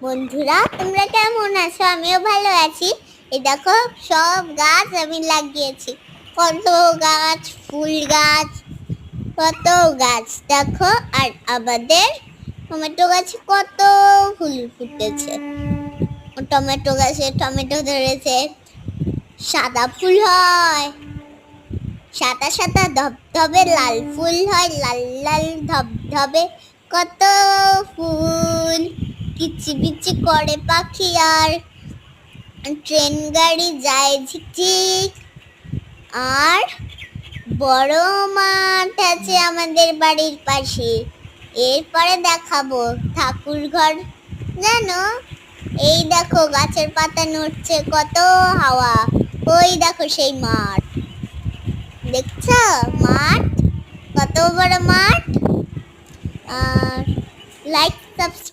বন্ধুরা, তোমরা কেমন আছো? আমিও ভালো আছি। এই দেখো, সব গাছ আমি লাগিয়েছি। কত গাছ, ফুল গাছ, কত গাছ দেখো। আর আমাদের টমেটো গাছে কত ফুল ফুটেছে। টমেটো গাছে টমেটো ধরেছে। সাদা ফুল হয়, সাদা সাদা ধবধবে, লাল ফুল হয়, লাল লাল ধবধবে। কত ফুল, কিচিবিচি করে পাখি, আর ট্রেন গাড়ি যায় ঝিকঝিক। আর বড় মাঠ আছে আমাদের বাড়ির পাশে। এরপরে দেখাবো ঠাকুর ঘর। জানো, এই দেখো গাছের পাতা নড়ছে, কত হাওয়া। ওই দেখো সেই মাঠ, দেখছো মাঠ, কত বড় মাঠ। আর লাইক সাবস্ক্রাইব